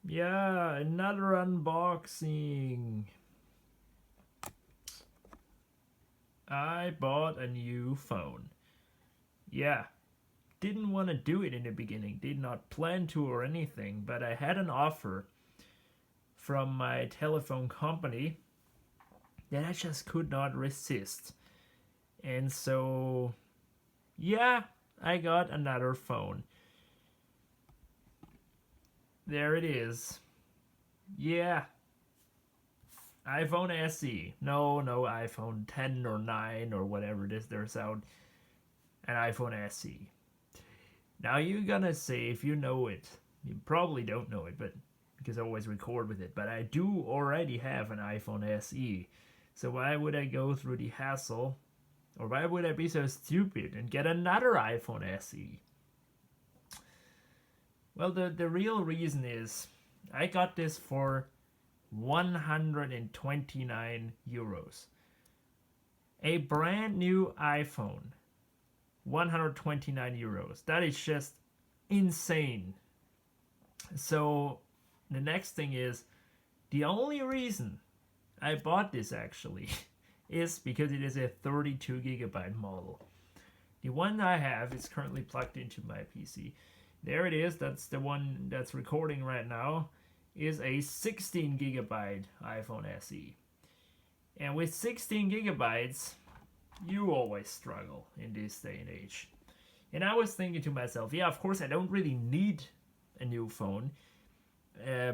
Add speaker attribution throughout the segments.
Speaker 1: Yeah, another unboxing. I bought a new phone. Yeah, didn't want to do it in the beginning, did not plan to or anything, but I had an offer from my telephone company that I just could not resist. And so, yeah, I got another phone. There it is. Yeah, iPhone SE. No iPhone 10 or 9 or whatever it is there's out. An iPhone SE. Now you're gonna say, if you know it, you probably don't know it, but because I always record with it, but I do already have an iPhone SE. So why would I go through the hassle, or why would I be so stupid and get another iPhone SE? Well, the real reason is I got this for 129 euros. A brand new iPhone, 129 euros. That is just insane. So the next thing is, the only reason I bought this actually is because it is a 32 gigabyte model. The one I have is currently plugged into my PC. There it is. That's the one that's recording right now. Is a 16 gigabyte iPhone SE. And with 16 gigabytes, you always struggle in this day and age. And I was thinking to myself, yeah, of course I don't really need a new phone,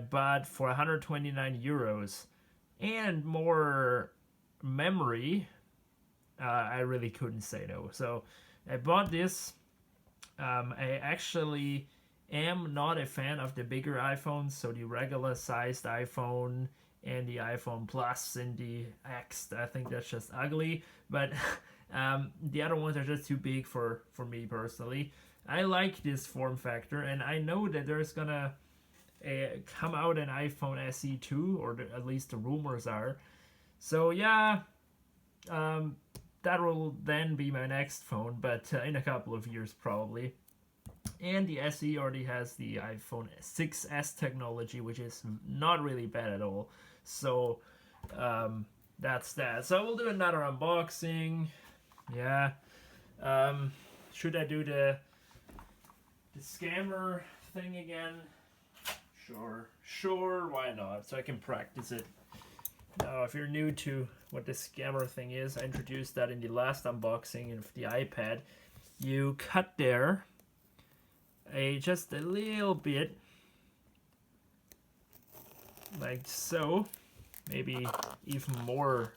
Speaker 1: but for 129 euros and more memory, I really couldn't say no. So I bought this. I actually am not a fan of the bigger iPhones, so the regular sized iPhone and the iPhone Plus and the X, I think that's just ugly. But the other ones are just too big for me personally. I like this form factor, and I know that there's gonna come out an iPhone SE 2, or at least the rumors are. So yeah, that will then be my next phone, but in a couple of years probably. And the SE already has the iPhone 6s technology, which is not really bad at all. So that's that. So we'll do another unboxing. Yeah. Should I do the scammer thing again? Sure, why not? So I can practice it. Now, if you're new to what the scammer thing is, I introduced that in the last unboxing of the iPad. You cut there just a little bit, like so, maybe even more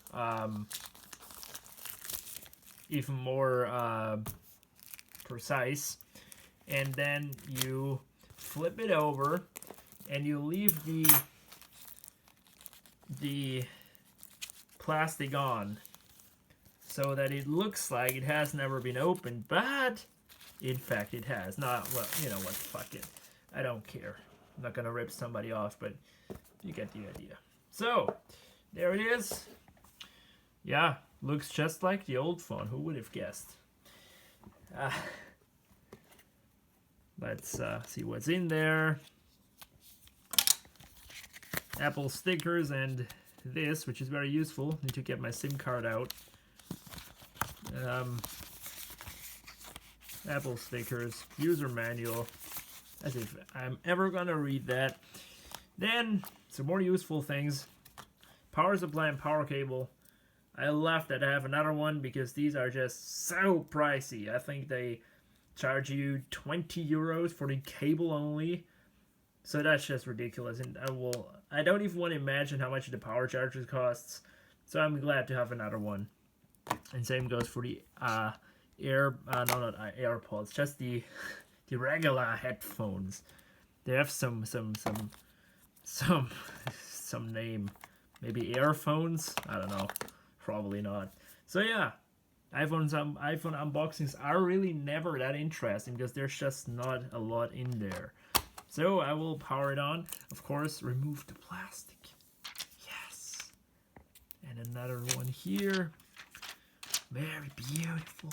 Speaker 1: precise, and then you flip it over and you leave the plastic on so that it looks like it has never been opened, but in fact it has. Not, well, you know what, fuck it, I don't care. I'm not gonna rip somebody off, but you get the idea. So there it is. Yeah, looks just like the old phone. Who would have guessed? Let's see what's in there. Apple stickers and this, which is very useful. Need to get my SIM card out. Apple stickers, user manual, as if I'm ever gonna read that. Then some more useful things. Power supply and power cable. I love that I have another one because these are just so pricey. I think they charge you 20 euros for the cable only. So that's just ridiculous, and I don't even want to imagine how much the power charger costs. So I'm glad to have another one. And same goes for the AirPods, just the regular headphones. They have some name, maybe earphones. I don't know, probably not. So yeah, iPhone unboxings are really never that interesting because there's just not a lot in there. So I will power it on. Of course, remove the plastic. Yes. And another one here. Very beautiful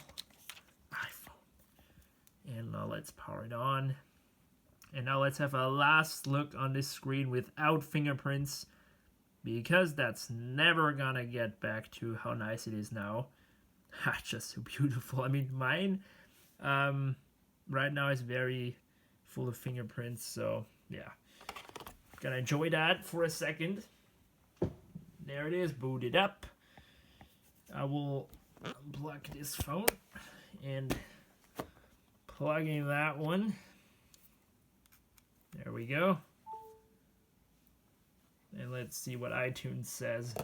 Speaker 1: iPhone. And now let's power it on. And now let's have a last look on this screen without fingerprints, because that's never gonna get back to how nice it is now. Just so beautiful. I mean, mine right now is very full of fingerprints, so yeah. Gonna enjoy that for a second. There it is, booted up. I will unplug this phone and plug in that one. There we go. And let's see what iTunes says.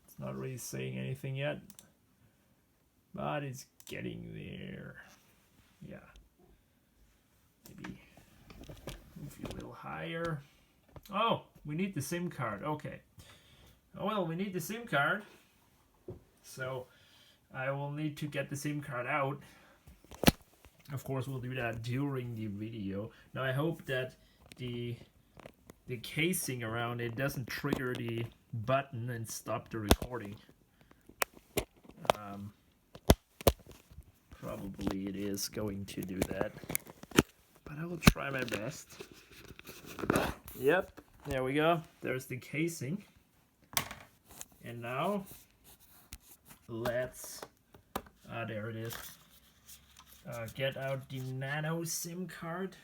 Speaker 1: It's not really saying anything yet, but it's getting there. Yeah. Maybe move you a little higher. Oh, we need the SIM card. Okay. Oh, well, we need the SIM card. So I will need to get the SIM card out. Of course, we'll do that during the video. Now, I hope that the casing around it doesn't trigger the button and stop the recording. Probably it is going to do that, but I will try my best. Yep, there we go. There's the casing. And now, let's, there it is. Get out the nano SIM card.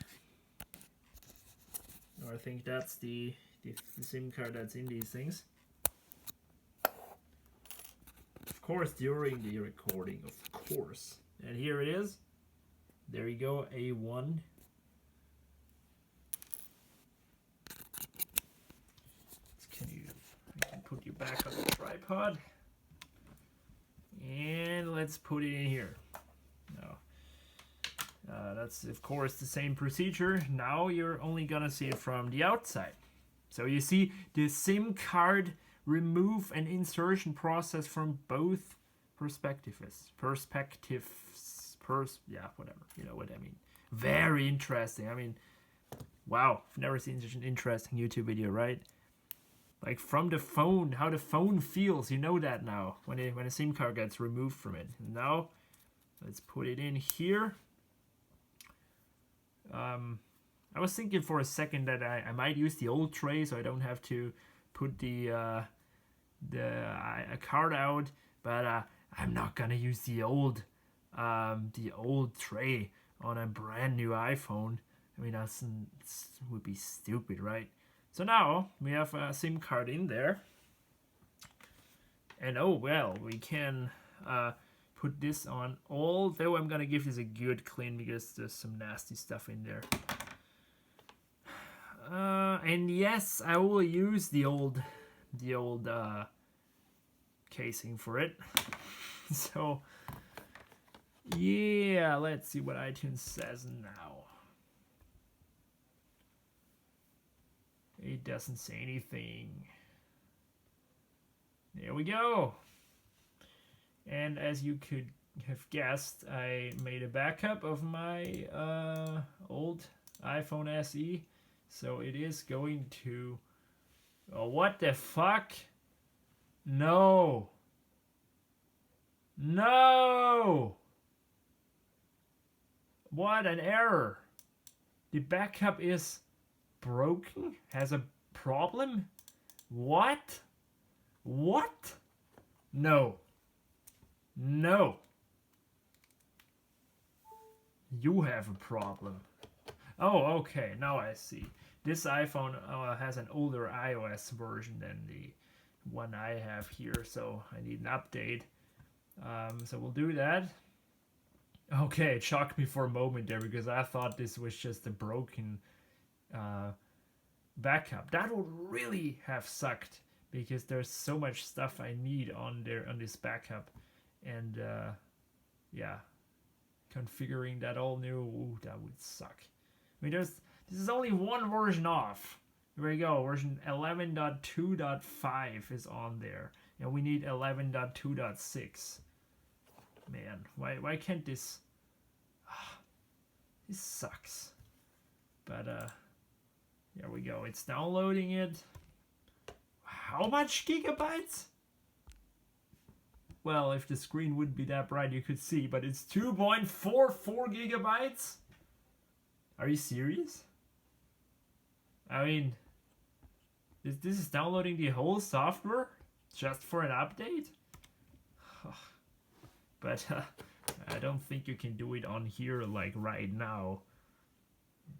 Speaker 1: Or I think that's the SIM card that's in these things. Of course, during the recording, of course. And here it is. There you go, A1. I can put you back on the tripod. And let's put it in here. Now, that's of course the same procedure. Now you're only gonna see it from the outside. So you see the SIM card remove and insertion process from both perspectives. Yeah, whatever. You know what I mean. Very interesting. I mean, wow, I've never seen such an interesting YouTube video, right? Like from the phone, how the phone feels, you know that now when a SIM card gets removed from it. Now, let's put it in here. I was thinking for a second that I might use the old tray so I don't have to put the card out, but I'm not gonna use the old tray on a brand new iPhone. I mean, that would be stupid, right? So now we have a SIM card in there, and oh well, we can put this on. Although I'm gonna give this a good clean because there's some nasty stuff in there. And yes, I will use the old casing for it. So yeah, let's see what iTunes says now. It doesn't say anything. There we go. And as you could have guessed, I made a backup of my old iPhone SE. So it is going to... Oh, what the fuck? No. No! What an error. The backup is broken? Has a problem? What? What? No. No. You have a problem. Oh, okay. Now I see. This iPhone has an older iOS version than the one I have here, so I need an update. So we'll do that. Okay, it shocked me for a moment there because I thought this was just a broken backup. That would really have sucked because there's so much stuff I need on this backup, and yeah, configuring that all new, ooh, that would suck. I mean, this is only one version off. Here we go, version 11.2.5 is on there, and we need 11.2.6. Man, why can't this? This sucks. But here we go. It's downloading it. How much gigabytes? Well, if the screen wouldn't be that bright, you could see, but it's 2.44 gigabytes. Are you serious? I mean, this is downloading the whole software just for an update? But I don't think you can do it on here like right now.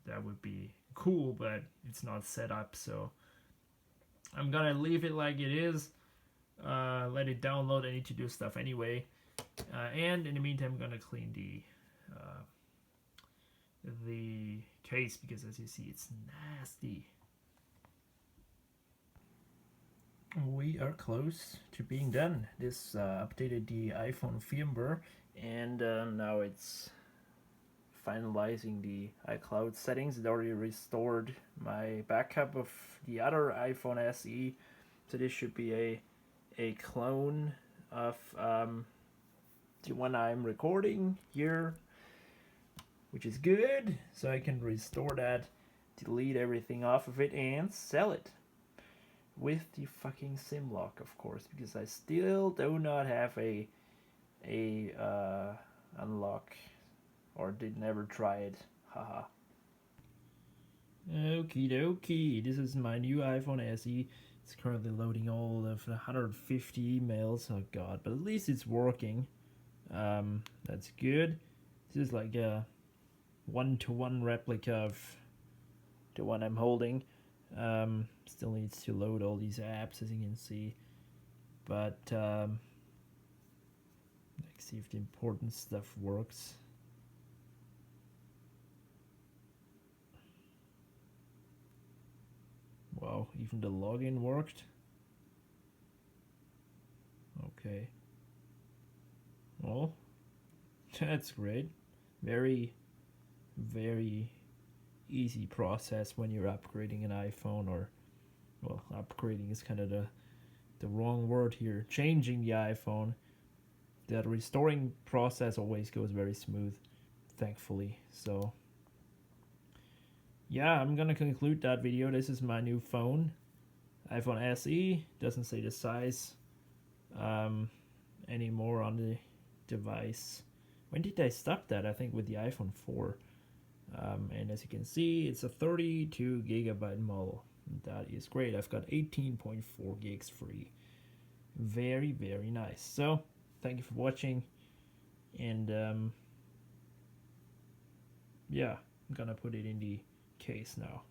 Speaker 1: That would be cool, but it's not set up, so I'm gonna leave it like it is. Let it download. I need to do stuff anyway, and in the meantime, I'm gonna clean the case because, as you see, it's nasty. We are close to being done. This updated the iPhone firmware, and now it's finalizing the iCloud settings. It already restored my backup of the other iPhone SE, so this should be a clone of the one I'm recording here, which is good. So I can restore that, delete everything off of it, and sell it with the fucking SIM lock, of course, because I still do not have a unlock, or did never try it. Haha. Okie dokie, this is my new iPhone SE. It's currently loading all of 150 emails. Oh god, but at least it's working. That's good. This is like a one-to-one replica of the one I'm holding. Still needs to load all these apps, as you can see, but let's see if the important stuff works. Wow, even the login worked. Okay, well, that's great. Very easy process when you're upgrading an iPhone, or, well, upgrading is kind of the wrong word here. Changing the iPhone. The restoring process always goes very smooth, thankfully. So yeah, I'm gonna conclude that video. This is my new phone, iPhone SE. Doesn't say the size anymore on the device. When did I stop that? I think with the iPhone 4. And as you can see, it's a 32 gigabyte model. That is great. I've got 18.4 gigs free. Very nice. So thank you for watching, and yeah, I'm gonna put it in the case now.